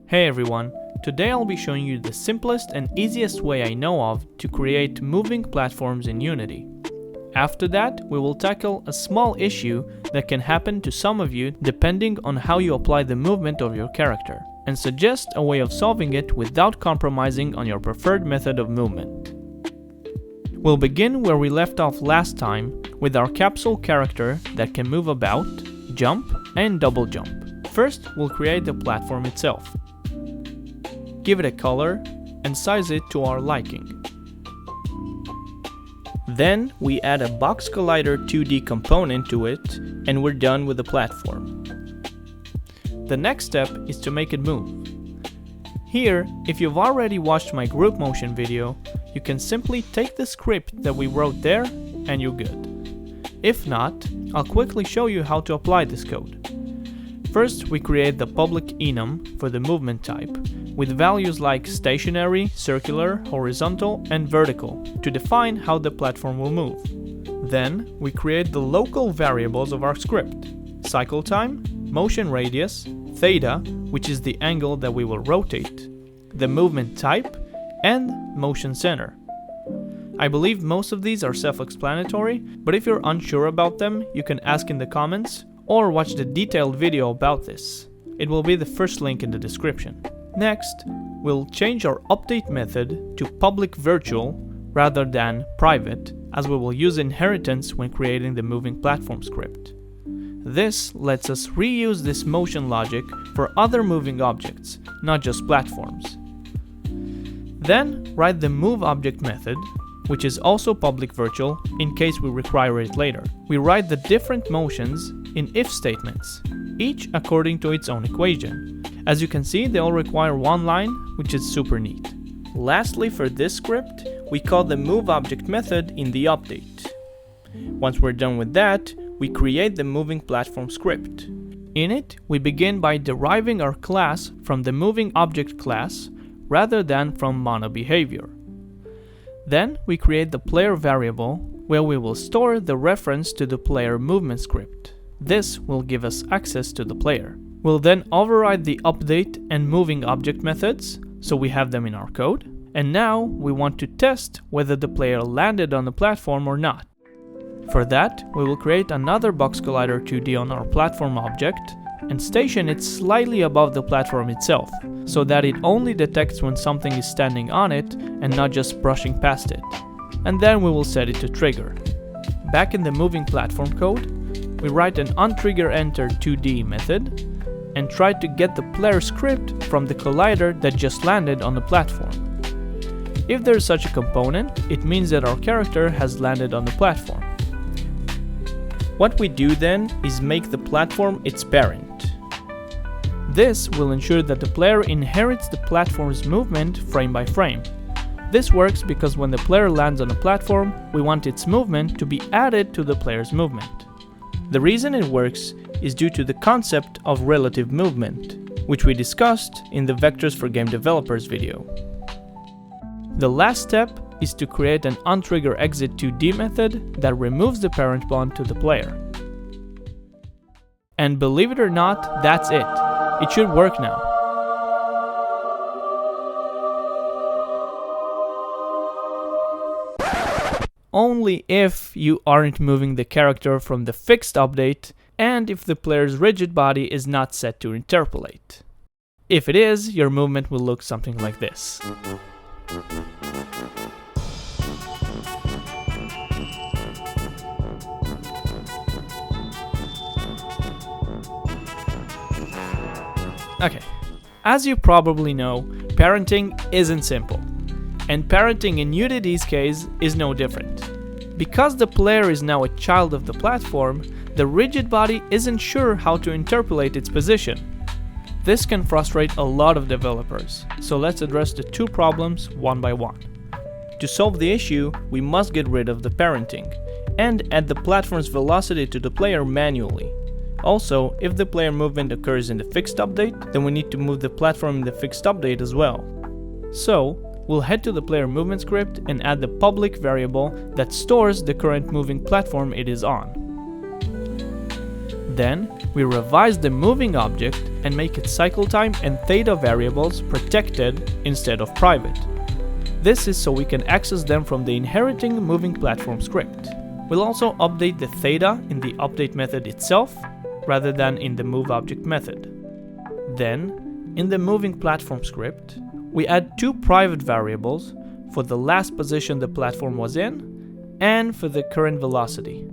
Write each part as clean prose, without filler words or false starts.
Hey everyone, today I'll be showing you the simplest and easiest way I know of to create moving platforms in Unity. After that, we will tackle a small issue that can happen to some of you depending on how you apply the movement of your character, and suggest a way of solving it without compromising on your preferred method of movement. We'll begin where we left off last time with our capsule character that can move about, jump, and double jump. First, we'll create the platform itself. Give it a color and size it to our liking. Then we add a box collider 2D component to it and we're done with the platform. The next step is to make it move. Here, if you've already watched my group motion video, you can simply take the script that we wrote there and you're good. If not, I'll quickly show you how to apply this code. First, we create the public enum for the movement type, with values like stationary, circular, horizontal, and vertical to define how the platform will move. Then, we create the local variables of our script: cycle time, motion radius, theta, which is the angle that we will rotate, the movement type, and motion center. I believe most of these are self-explanatory, but if you're unsure about them, you can ask in the comments or watch the detailed video about this. It will be the first link in the description. Next, we'll change our update method to public virtual rather than private, as we will use inheritance when creating the moving platform script. This lets us reuse this motion logic for other moving objects, not just platforms. Then, write the moveObject method, which is also public virtual in case we require it later. We write the different motions in if statements, each according to its own equation. As you can see, they all require one line, which is super neat. Lastly, for this script, we call the moveObject method in the update. Once we're done with that, we create the moving platform script. In it, we begin by deriving our class from the moving object class rather than from monoBehavior. Then we create the player variable where we will store the reference to the player movement script. This will give us access to the player. We'll then override the update and moving object methods, so we have them in our code. And now we want to test whether the player landed on the platform or not. For that, we will create another box collider 2D on our platform object and station it slightly above the platform itself, so that it only detects when something is standing on it and not just brushing past it. And then we will set it to trigger. Back in the moving platform code, we write an onTriggerEnter2D method and try to get the player script from the collider that just landed on the platform. If there is such a component, it means that our character has landed on the platform. What we do then is make the platform its parent. This will ensure that the player inherits the platform's movement frame by frame. This works because when the player lands on a platform, we want its movement to be added to the player's movement. The reason it works is due to the concept of relative movement, which we discussed in the Vectors for Game Developers video. The last step is to create an onTriggerExit2D method that removes the parent bond to the player. And believe it or not, that's it. It should work now. Only if you aren't moving the character from the fixed update and if the player's rigid body is not set to interpolate. If it is, your movement will look something like this. Okay, as you probably know, parenting isn't simple, and parenting in Unity's case is no different. Because the player is now a child of the platform, the rigid body isn't sure how to interpolate its position. This can frustrate a lot of developers, so let's address the two problems one by one. To solve the issue, we must get rid of the parenting, and add the platform's velocity to the player manually. Also, if the player movement occurs in the fixed update, then we need to move the platform in the fixed update as well. So, we'll head to the player movement script and add the public variable that stores the current moving platform it is on. Then, we revise the moving object and make its cycle time and theta variables protected instead of private. This is so we can access them from the inheriting moving platform script. We'll also update the theta in the update method itself rather than in the moveObject method. Then, in the moving platform script, we add two private variables for the last position the platform was in and for the current velocity.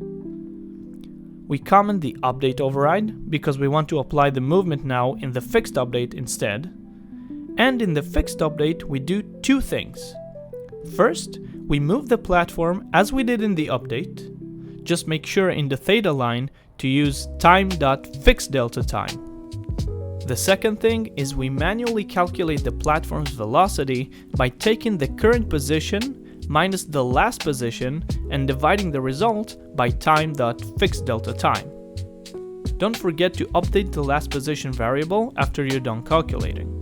We comment the update override because we want to apply the movement now in the fixed update instead. And in the fixed update, we do two things. First, we move the platform as we did in the update. Just make sure in the theta line to use time.fixedDeltaTime. The second thing is we manually calculate the platform's velocity by taking the current position minus the last position and dividing the result by time.fixedDeltaTime. Don't forget to update the last position variable after you're done calculating.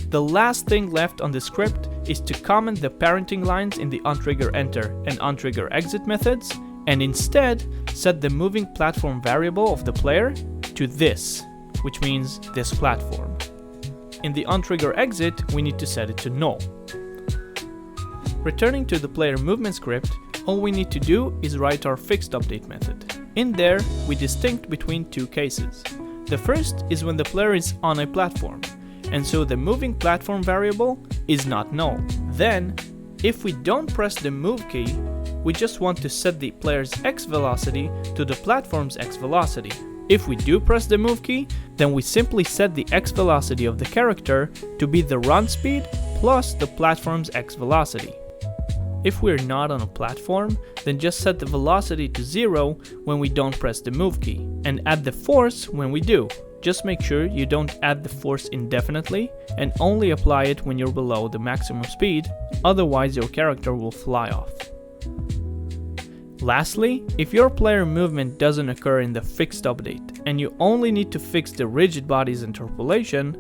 The last thing left on the script is to comment the parenting lines in the onTriggerEnter and onTriggerExit methods and instead set the moving platform variable of the player to this, which means this platform. In the onTriggerExit, we need to set it to null. Returning to the player movement script, all we need to do is write our fixed update method. In there, we distinct between two cases. The first is when the player is on a platform, and so the moving platform variable is not null. Then, if we don't press the move key, we just want to set the player's x velocity to the platform's x velocity. If we do press the move key, then we simply set the x velocity of the character to be the run speed plus the platform's x velocity. If we're not on a platform, then just set the velocity to 0 when we don't press the move key, and add the force when we do. Just make sure you don't add the force indefinitely, and only apply it when you're below the maximum speed, otherwise your character will fly off. Lastly, if your player movement doesn't occur in the fixed update, and you only need to fix the rigid body's interpolation,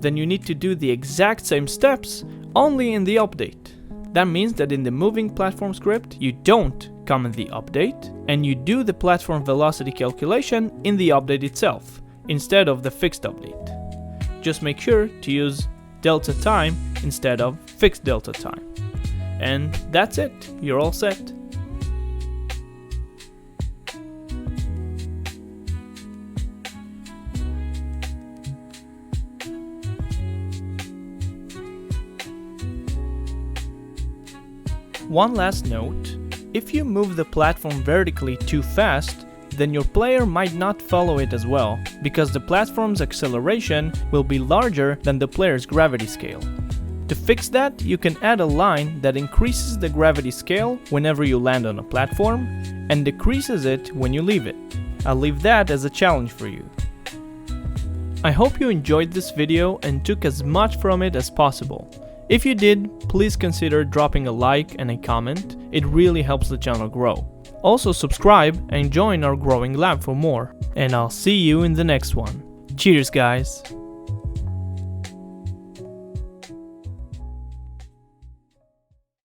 then you need to do the exact same steps, only in the update. That means that in the moving platform script, you don't comment the update, and you do the platform velocity calculation in the update itself, instead of the fixed update. Just make sure to use delta time instead of fixed delta time. And that's it, you're all set. One last note, if you move the platform vertically too fast, then your player might not follow it as well, because the platform's acceleration will be larger than the player's gravity scale. To fix that, you can add a line that increases the gravity scale whenever you land on a platform, and decreases it when you leave it. I'll leave that as a challenge for you. I hope you enjoyed this video and took as much from it as possible. If you did, please consider dropping a like and a comment, it really helps the channel grow. Also subscribe and join our growing lab for more, and I'll see you in the next one. Cheers guys!